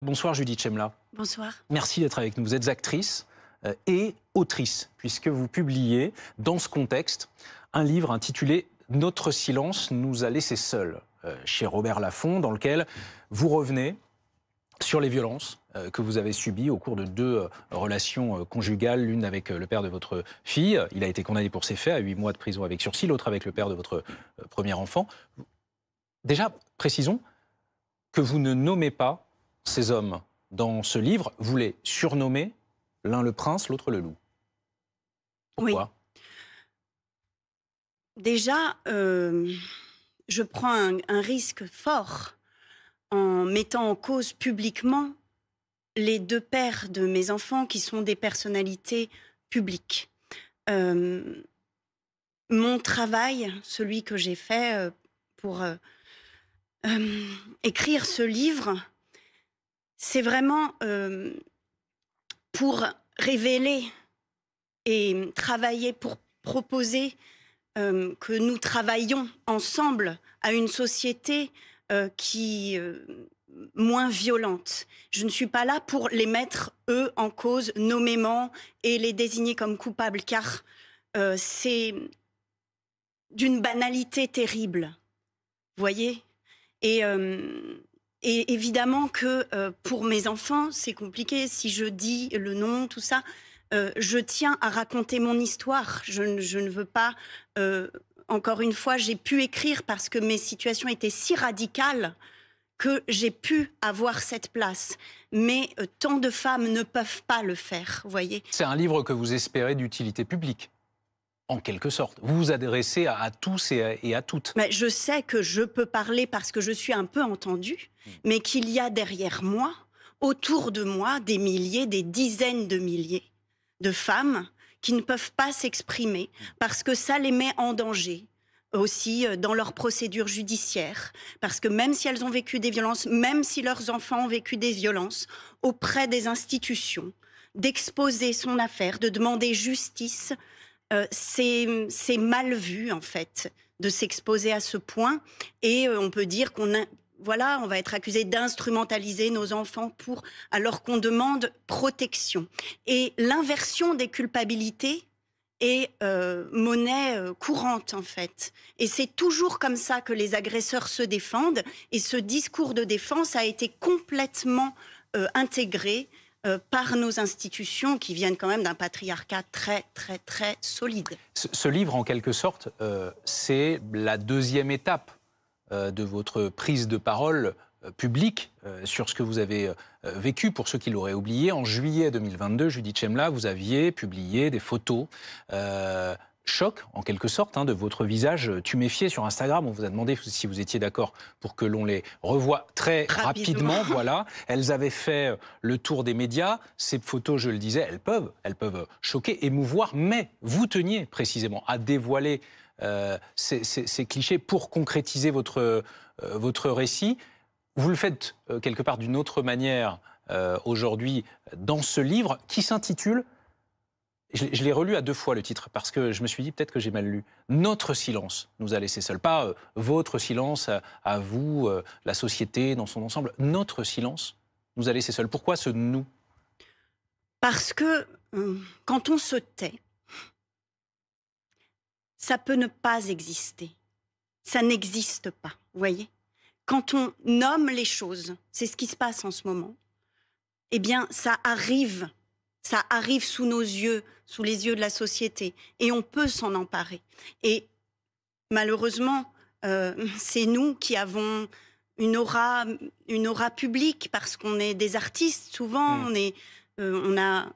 Bonsoir Judith Chemla. Bonsoir. Merci d'être avec nous. Vous êtes actrice et autrice, puisque vous publiez dans ce contexte un livre intitulé « Notre silence nous a laissés seuls » chez Robert Laffont, dans lequel vous revenez sur les violences que vous avez subies au cours de 2 relations conjugales, l'une avec le père de votre fille. Il a été condamné pour ces faits à 8 mois de prison avec sursis, l'autre avec le père de votre premier enfant. Déjà, précisons que vous ne nommez pas ces hommes dans ce livre, vous les surnommez, l'un le prince, l'autre le loup. Pourquoi? Oui. Déjà, je prends un risque fort en mettant en cause publiquement les 2 pères de mes enfants qui sont des personnalités publiques. Mon travail, celui que j'ai fait pour écrire ce livre, c'est vraiment pour révéler et travailler pour proposer que nous travaillons ensemble à une société qui moins violente. Je ne suis pas là pour les mettre, eux, en cause nommément et les désigner comme coupables, car c'est d'une banalité terrible, vous voyez. Et évidemment que pour mes enfants, c'est compliqué. Si je dis le nom, tout ça, je tiens à raconter mon histoire. Je ne veux pas... encore une fois, j'ai pu écrire parce que mes situations étaient si radicales que j'ai pu avoir cette place. Mais tant de femmes ne peuvent pas le faire, vous voyez. C'est un livre que vous espérez d'utilité publique, en quelque sorte. Vous vous adressez à tous et à toutes. Mais je sais que je peux parler parce que je suis un peu entendue, mais qu'il y a derrière moi, autour de moi, des milliers, des dizaines de milliers de femmes qui ne peuvent pas s'exprimer parce que ça les met en danger aussi dans leur procédure judiciaire. Parce que même si elles ont vécu des violences, même si leurs enfants ont vécu des violences, auprès des institutions, d'exposer son affaire, de demander justice, c'est mal vu en fait de s'exposer à ce point, et on peut dire qu'on on va être accusé d'instrumentaliser nos enfants alors qu'on demande protection. Et l'inversion des culpabilités est monnaie courante en fait. Et c'est toujours comme ça que les agresseurs se défendent, et ce discours de défense a été complètement intégré par nos institutions qui viennent quand même d'un patriarcat très, très, très solide. Ce livre, en quelque sorte, c'est la 2e étape de votre prise de parole publique sur ce que vous avez vécu. Pour ceux qui l'auraient oublié, en juillet 2022, Judith Chemla, vous aviez publié des photos choc, en quelque sorte, de votre visage tuméfié sur Instagram. On vous a demandé si vous étiez d'accord pour que l'on les revoie très rapidement. Voilà. Elles avaient fait le tour des médias. Ces photos, je le disais, elles peuvent choquer, émouvoir, mais vous teniez précisément à dévoiler ces clichés pour concrétiser votre récit. Vous le faites quelque part d'une autre manière aujourd'hui dans ce livre qui s'intitule... Je l'ai relu à 2 fois le titre parce que je me suis dit peut-être que j'ai mal lu. Notre silence nous a laissés seuls. Pas votre silence à vous, la société dans son ensemble. Notre silence nous a laissés seuls. Pourquoi ce nous? Parce que quand on se tait, ça peut ne pas exister. Ça n'existe pas, vous voyez. Quand on nomme les choses, c'est ce qui se passe en ce moment, eh bien ça arrive sous nos yeux, sous les yeux de la société, et on peut s'en emparer. Et malheureusement, c'est nous qui avons une aura publique, parce qu'on est des artistes, souvent, on a,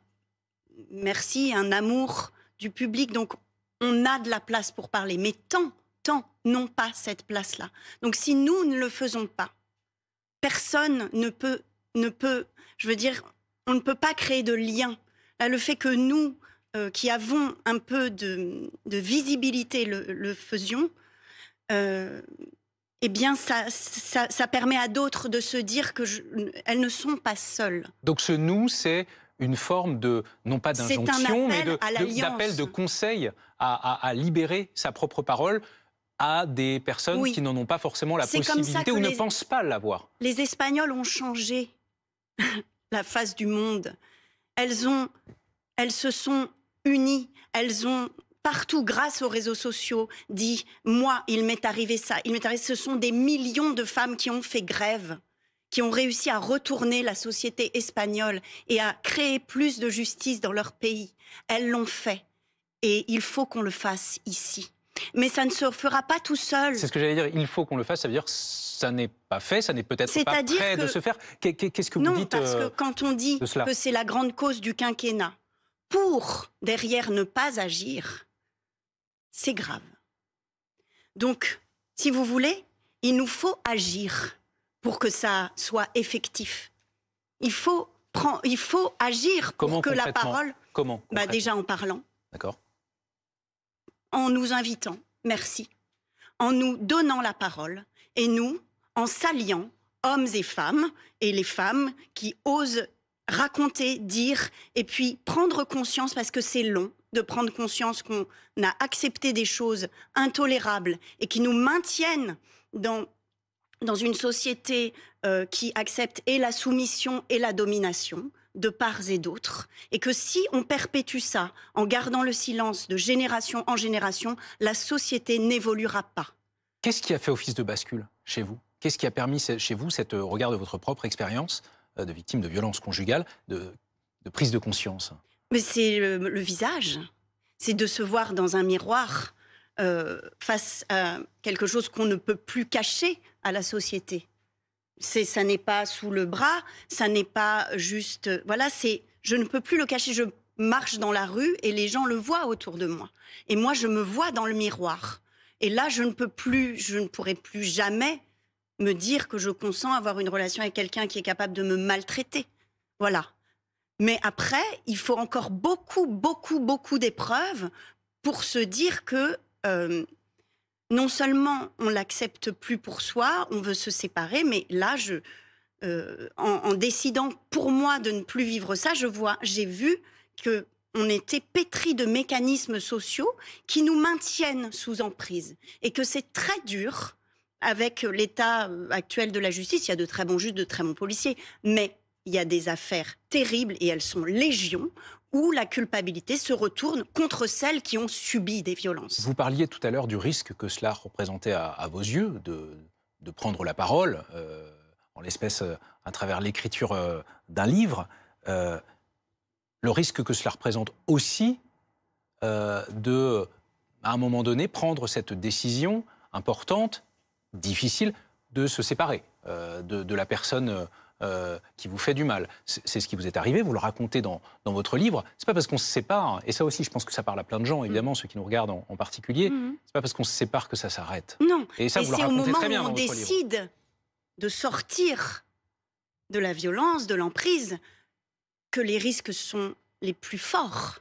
merci, un amour du public, donc on a de la place pour parler, mais tant n'ont pas cette place-là. Donc si nous ne le faisons pas, personne ne peut, je veux dire, on ne peut pas créer de lien. Là, le fait que nous, qui avons un peu de visibilité, le faisions, eh bien, ça permet à d'autres de se dire qu'elles ne sont pas seules. Donc ce nous, c'est une forme de, non pas d'injonction, mais d'appel de conseil à libérer sa propre parole à des personnes qui n'en ont pas forcément la possibilité ou ne pensent pas l'avoir. Les Espagnols ont changé la face du monde. Elles se sont unies, elles ont partout, grâce aux réseaux sociaux, dit « moi, il m'est arrivé ça, il m'est arrivé ». Ce sont des millions de femmes qui ont fait grève, qui ont réussi à retourner la société espagnole et à créer plus de justice dans leur pays. Elles l'ont fait et il faut qu'on le fasse ici. Mais ça ne se fera pas tout seul. C'est ce que j'allais dire, il faut qu'on le fasse, ça veut dire que ça n'est pas fait, ça n'est peut-être pas prêt de se faire. Qu'est-ce que vous dites? Non, parce que quand on dit que c'est la grande cause du quinquennat, pour derrière ne pas agir, c'est grave. Donc, si vous voulez, il nous faut agir pour que ça soit effectif. Il faut agir pour que la parole... Comment déjà en parlant. D'accord. En nous invitant, merci, en nous donnant la parole, et nous, en s'alliant, hommes et femmes, et les femmes qui osent raconter, dire, et puis prendre conscience, parce que c'est long de prendre conscience qu'on a accepté des choses intolérables et qui nous maintiennent dans une société qui accepte et la soumission et la domination, de part et d'autre, et que si on perpétue ça en gardant le silence de génération en génération, la société n'évoluera pas. Qu'est-ce qui a fait office de bascule chez vous? Qu'est-ce qui a permis chez vous, au regard de votre propre expérience de victime de violence conjugale, de prise de conscience? Mais c'est le visage, c'est de se voir dans un miroir face à quelque chose qu'on ne peut plus cacher à la société. Ça n'est pas sous le bras, ça n'est pas juste... Voilà, je ne peux plus le cacher, je marche dans la rue et les gens le voient autour de moi. Et moi, je me vois dans le miroir. Et là, je ne pourrai plus jamais me dire que je consens à avoir une relation avec quelqu'un qui est capable de me maltraiter. Voilà. Mais après, il faut encore beaucoup, beaucoup, beaucoup d'épreuves pour se dire que... non seulement on l'accepte plus pour soi, on veut se séparer, mais là, en décidant pour moi de ne plus vivre ça, j'ai vu qu'on était pétri de mécanismes sociaux qui nous maintiennent sous emprise. Et que c'est très dur avec l'état actuel de la justice. Il y a de très bons juges, de très bons policiers, mais il y a des affaires terribles, et elles sont légion, où la culpabilité se retourne contre celles qui ont subi des violences. Vous parliez tout à l'heure du risque que cela représentait à vos yeux, de prendre la parole, en l'espèce à travers l'écriture d'un livre. Le risque que cela représente aussi à un moment donné, prendre cette décision importante, difficile, de se séparer de la personne qui vous fait du mal. C'est ce qui vous est arrivé, vous le racontez dans votre livre. C'est pas parce qu'on se sépare, et ça aussi je pense que ça parle à plein de gens, évidemment, ceux qui nous regardent en particulier, c'est pas parce qu'on se sépare que ça s'arrête. Non, et ça, vous le racontez très bien dans votre livre. C'est au moment où on décide de sortir de la violence, de l'emprise, que les risques sont les plus forts.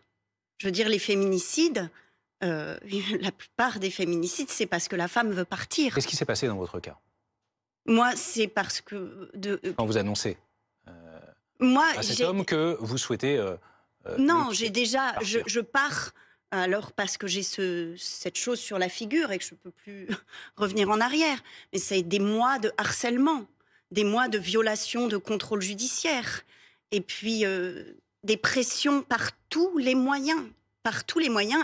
Je veux dire, les féminicides, la plupart des féminicides, c'est parce que la femme veut partir. Qu'est-ce qui s'est passé dans votre cas? Moi, c'est parce que... Quand vous annoncez à cet homme que vous souhaitez... non, j'ai déjà... Je pars alors parce que j'ai cette chose sur la figure et que je ne peux plus revenir en arrière. Mais c'est des mois de harcèlement, des mois de violation de contrôle judiciaire. Et puis des pressions par tous les moyens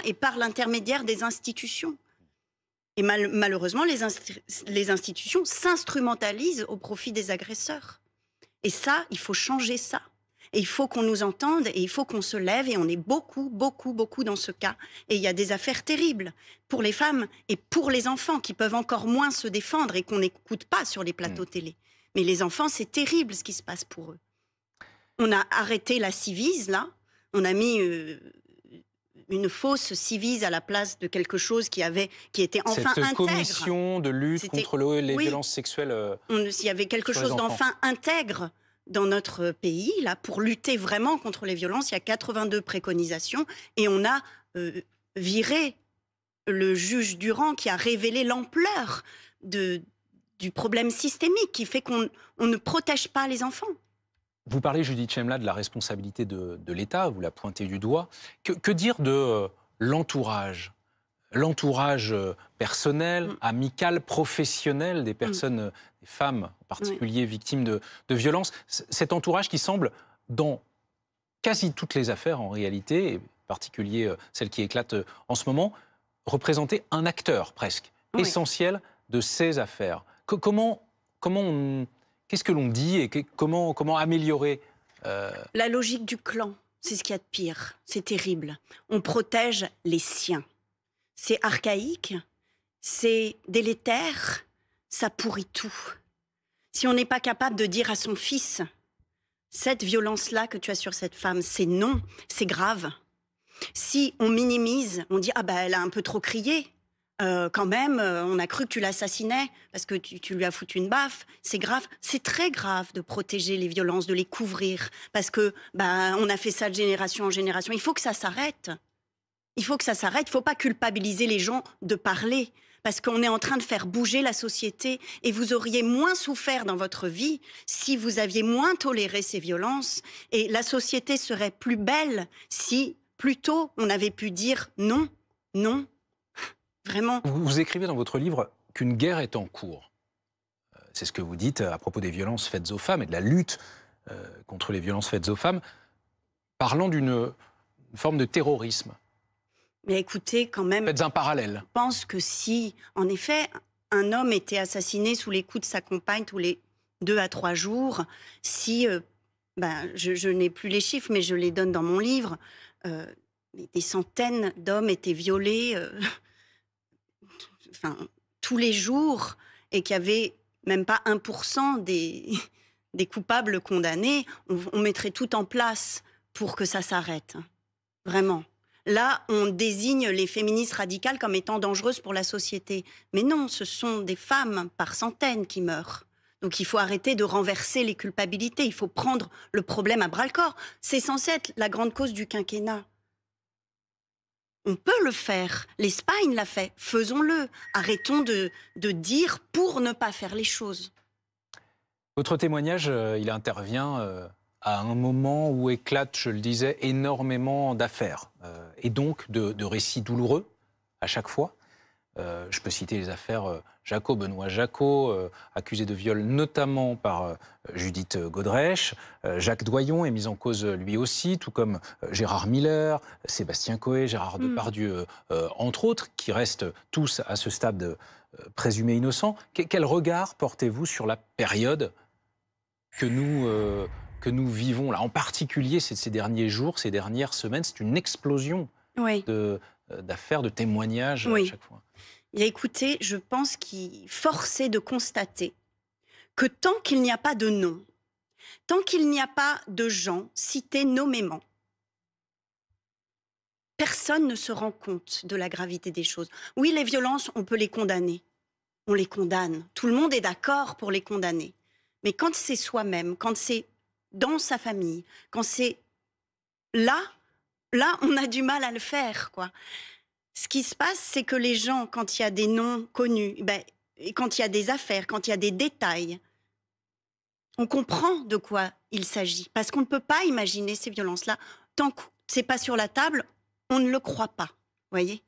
et par l'intermédiaire des institutions. Et malheureusement, les institutions s'instrumentalisent au profit des agresseurs. Et ça, il faut changer ça. Et il faut qu'on nous entende et il faut qu'on se lève. Et on est beaucoup, beaucoup, beaucoup dans ce cas. Et il y a des affaires terribles pour les femmes et pour les enfants qui peuvent encore moins se défendre et qu'on n'écoute pas sur les plateaux télé. Mais les enfants, c'est terrible ce qui se passe pour eux. On a arrêté la Civise, là. On a mis... une fausse civise à la place de quelque chose qui était enfin intègre. Cette commission de lutte contre les violences sexuelles. Il y avait quelque chose d'enfin intègre dans notre pays, là, pour lutter vraiment contre les violences. Il y a 82 préconisations et on a viré le juge Durand qui a révélé l'ampleur du problème systémique qui fait qu'on ne protège pas les enfants. Vous parlez, Judith Chemla, de la responsabilité de l'État, vous la pointez du doigt. Que dire de l'entourage l'entourage personnel, amical, professionnel des personnes, des femmes en particulier victimes de violences. Cet entourage qui semble, dans quasi toutes les affaires en réalité, et en particulier celle qui éclate en ce moment, représenter un acteur presque essentiel de ces affaires. Qu'est-ce que l'on dit et comment améliorer La logique du clan, c'est ce qu'il y a de pire. C'est terrible. On protège les siens. C'est archaïque, c'est délétère, ça pourrit tout. Si on n'est pas capable de dire à son fils, cette violence-là que tu as sur cette femme, c'est non, c'est grave. Si on minimise, on dit, ah ben elle a un peu trop crié, quand même, on a cru que tu l'assassinais parce que tu lui as foutu une baffe, c'est grave. C'est très grave de protéger les violences, de les couvrir, parce que on a fait ça de génération en génération. Il faut que ça s'arrête. Il faut que ça s'arrête. Il ne faut pas culpabiliser les gens de parler, parce qu'on est en train de faire bouger la société et vous auriez moins souffert dans votre vie si vous aviez moins toléré ces violences, et la société serait plus belle si plus tôt on avait pu dire non, non. Vraiment. Vous écrivez dans votre livre qu'une guerre est en cours. C'est ce que vous dites à propos des violences faites aux femmes et de la lutte contre les violences faites aux femmes, parlant d'une forme de terrorisme. Mais écoutez, quand même... Faites un parallèle. Je pense que si, en effet, un homme était assassiné sous les coups de sa compagne tous les 2 à 3 jours, si... je n'ai plus les chiffres, mais je les donne dans mon livre, des centaines d'hommes étaient violés... tous les jours, et qu'il n'y avait même pas 1% des coupables condamnés, on mettrait tout en place pour que ça s'arrête. Vraiment. Là, on désigne les féministes radicales comme étant dangereuses pour la société. Mais non, ce sont des femmes par centaines qui meurent. Donc il faut arrêter de renverser les culpabilités. Il faut prendre le problème à bras-le-corps. C'est censé être la grande cause du quinquennat. On peut le faire. L'Espagne l'a fait. Faisons-le. Arrêtons de dire pour ne pas faire les choses. Votre témoignage, il intervient à un moment où éclatent, je le disais, énormément d'affaires. Et donc de récits douloureux à chaque fois. Je peux citer les affaires Benoît Jacot, accusé de viol notamment par Judith Godrèche. Jacques Doyon est mis en cause lui aussi, tout comme Gérard Miller, Sébastien Coé, Gérard Depardieu, entre autres, qui restent tous à ce stade présumés innocents. Quel regard portez-vous sur la période que nous vivons là, en particulier ces derniers jours, ces dernières semaines? C'est une explosion d'affaires, de témoignages à chaque fois. Et écoutez, je pense qu'il forçait de constater que tant qu'il n'y a pas de nom, tant qu'il n'y a pas de gens cités nommément, personne ne se rend compte de la gravité des choses. Oui, les violences, on peut les condamner. On les condamne. Tout le monde est d'accord pour les condamner. Mais quand c'est soi-même, quand c'est dans sa famille, quand c'est là, on a du mal à le faire, quoi. Ce qui se passe, c'est que les gens, quand il y a des noms connus, quand il y a des affaires, quand il y a des détails, on comprend de quoi il s'agit. Parce qu'on ne peut pas imaginer ces violences-là. Tant que ce n'est pas sur la table, on ne le croit pas. Voyez ?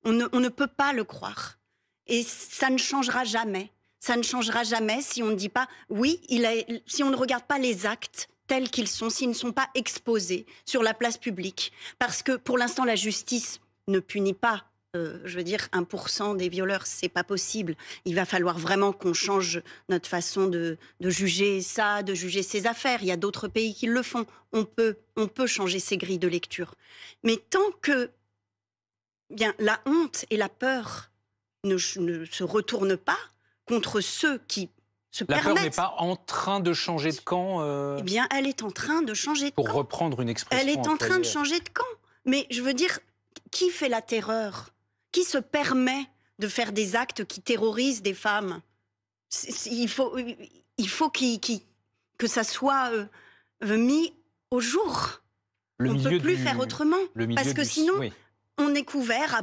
On ne peut pas le croire. Et ça ne changera jamais. Ça ne changera jamais si on ne dit pas, oui, si on ne regarde pas les actes tels qu'ils sont, s'ils ne sont pas exposés sur la place publique. Parce que pour l'instant, la justice ne punit pas, 1% des violeurs, c'est pas possible. Il va falloir vraiment qu'on change notre façon de juger ça, de juger ces affaires. Il y a d'autres pays qui le font. On peut changer ces grilles de lecture. Mais tant que la honte et la peur ne se retournent pas contre ceux qui se permettent... La peur n'est pas en train de changer de camp Eh bien, elle est en train de changer de camp. Pour reprendre une expression... Elle est en train de changer de camp. Mais je veux dire... Qui fait la terreur? Qui se permet de faire des actes qui terrorisent des femmes? Il faut que ça soit mis au jour. On ne peut plus faire autrement. Parce que sinon, on est couvert.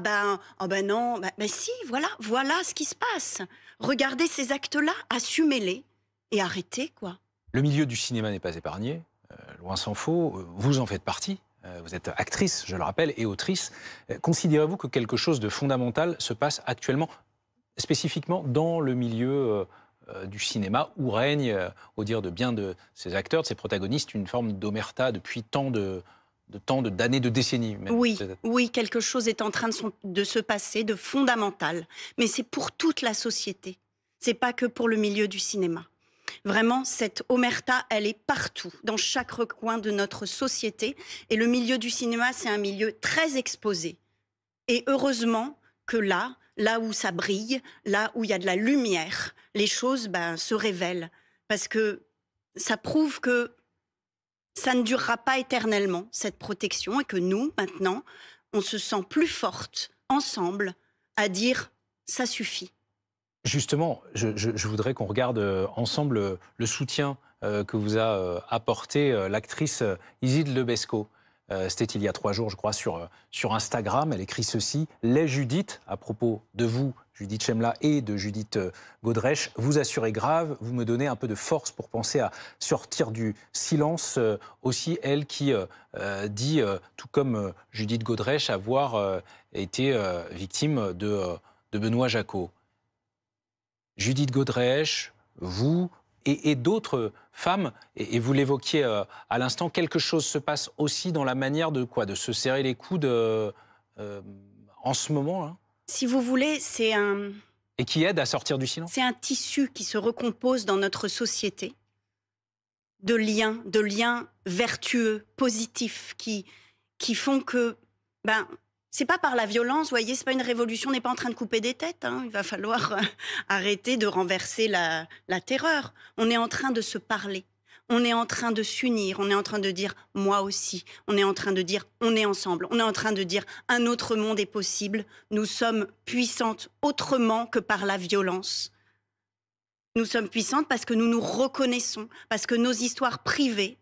Non. Si, voilà ce qui se passe. Regardez ces actes-là, assumez-les et arrêtez, quoi. Le milieu du cinéma n'est pas épargné, loin s'en faut. Vous en faites partie. Vous êtes actrice, je le rappelle, et autrice. Considérez-vous que quelque chose de fondamental se passe actuellement, spécifiquement dans le milieu du cinéma, où règne, au dire de bien de ces acteurs, de ces protagonistes, une forme d'omerta depuis tant d'années, de décennies même. Oui, oui, quelque chose est en train de se passer, de fondamental. Mais c'est pour toute la société. C'est pas que pour le milieu du cinéma. Vraiment, cette omerta, elle est partout, dans chaque recoin de notre société. Et le milieu du cinéma, c'est un milieu très exposé. Et heureusement que là où ça brille, là où il y a de la lumière, les choses se révèlent. Parce que ça prouve que ça ne durera pas éternellement, cette protection, et que nous, maintenant, on se sent plus fortes, ensemble, à dire « ça suffit ». Justement, je voudrais qu'on regarde ensemble le soutien que vous a apporté l'actrice Isid Lebesco. C'était il y a 3 jours, je crois, sur Instagram. Elle écrit ceci: « Les Judith, à propos de vous, Judith Chemla, et de Judith Godrèche, vous assurez grave, vous me donnez un peu de force pour penser à sortir du silence. » Aussi, elle qui dit, tout comme Judith Godrèche, avoir été victime de Benoît Jacot. Judith Godrèche, vous et d'autres femmes, et vous l'évoquiez à l'instant, quelque chose se passe aussi dans la manière de se serrer les coudes en ce moment là. Si vous voulez, c'est un... Et qui aide à sortir du silence. C'est un tissu qui se recompose dans notre société, de liens vertueux, positifs, qui font que... c'est pas par la violence, vous voyez, c'est pas une révolution, on n'est pas en train de couper des têtes. Il va falloir arrêter de renverser la terreur. On est en train de se parler, on est en train de s'unir, on est en train de dire « moi aussi », on est en train de dire « on est ensemble », on est en train de dire « un autre monde est possible », nous sommes puissantes autrement que par la violence. Nous sommes puissantes parce que nous nous reconnaissons, parce que nos histoires privées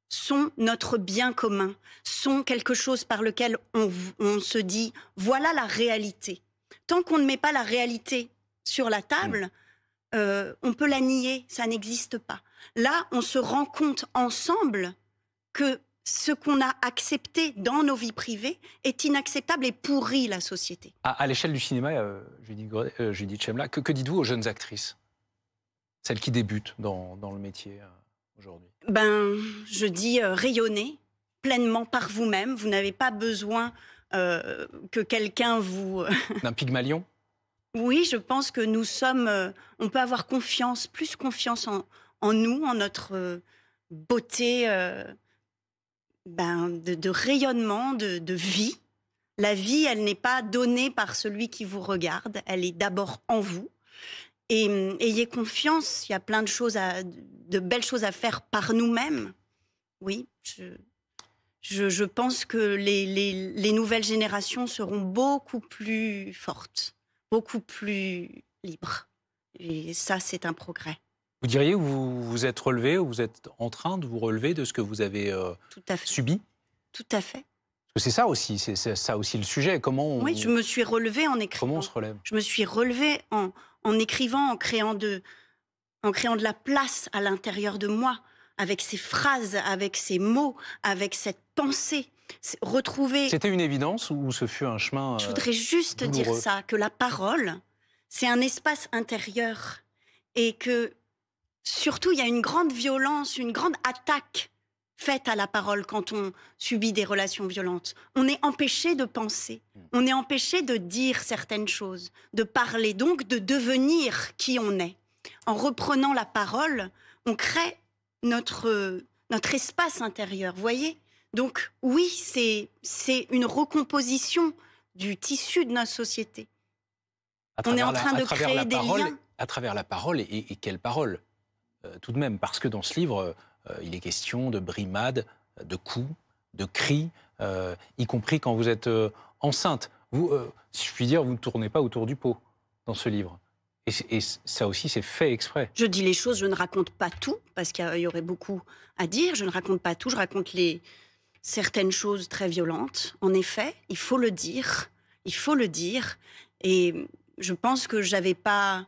sont notre bien commun, sont quelque chose par lequel on se dit « voilà la réalité ». Tant qu'on ne met pas la réalité sur la table, on peut la nier, ça n'existe pas. Là, on se rend compte ensemble que ce qu'on a accepté dans nos vies privées est inacceptable et pourrit la société. À l'échelle du cinéma, Judith Chemla, que dites-vous aux jeunes actrices, celles qui débutent dans le métier aujourd'hui? Je dis rayonnez pleinement par vous-même. Vous n'avez pas besoin que quelqu'un vous... D'un Pygmalion? Oui, je pense que nous sommes... on peut avoir confiance, plus confiance en nous, en notre beauté de rayonnement, de vie. La vie, elle n'est pas donnée par celui qui vous regarde. Elle est d'abord en vous. Et ayez confiance, il y a plein de belles choses à faire par nous-mêmes. Oui, je pense que les nouvelles générations seront beaucoup plus fortes, beaucoup plus libres. Et ça, c'est un progrès. Vous diriez que vous vous êtes relevé, ou vous êtes en train de vous relever de ce que vous avez subi? Tout à fait. Parce que c'est ça aussi le sujet. Oui, je me suis relevée en écrivant. Comment on se relève? Je me suis relevée en écrivant, en créant de la place à l'intérieur de moi, avec ces phrases, avec ces mots, avec cette pensée. Retrouver... C'était une évidence ou ce fut un chemin Je voudrais juste douloureux? dire ça, que la parole, c'est un espace intérieur. Et que, surtout, il y a une grande violence, une grande attaque faite à la parole quand on subit des relations violentes. On est empêché de penser, on est empêché de dire certaines choses, de parler, donc de devenir qui on est. En reprenant la parole, on crée notre espace intérieur, vous voyez? Donc oui, c'est une recomposition du tissu de notre société. On est en train de créer des liens. À travers la parole, et quelle parole tout de même, parce que dans ce livre, il est question de brimades, de coups, de cris, y compris quand vous êtes enceinte. Vous, si je puis dire, vous ne tournez pas autour du pot dans ce livre. Et ça aussi, c'est fait exprès. Je dis les choses, je ne raconte pas tout, parce qu'il y aurait beaucoup à dire. Je ne raconte pas tout, je raconte certaines choses très violentes. En effet, il faut le dire. Il faut le dire. Et je pense que j'avais pas...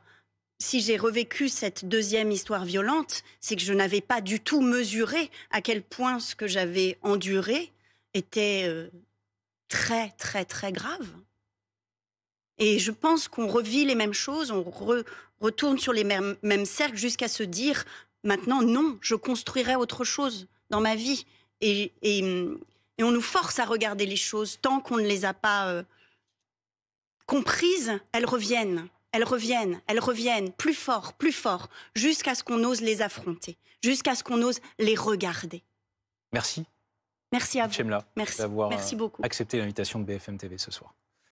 Si j'ai revécu cette deuxième histoire violente, c'est que je n'avais pas du tout mesuré à quel point ce que j'avais enduré étaient très, très, très graves. Et je pense qu'on revit les mêmes choses, on retourne sur les mêmes cercles jusqu'à se dire, maintenant, non, je construirai autre chose dans ma vie. Et on nous force à regarder les choses tant qu'on ne les a pas comprises, elles reviennent. Elles reviennent, elles reviennent, plus fort, jusqu'à ce qu'on ose les affronter, jusqu'à ce qu'on ose les regarder. Merci. Merci à vous. Chemla, Merci. d'avoir Merci beaucoup. accepté l'invitation de BFM TV ce soir.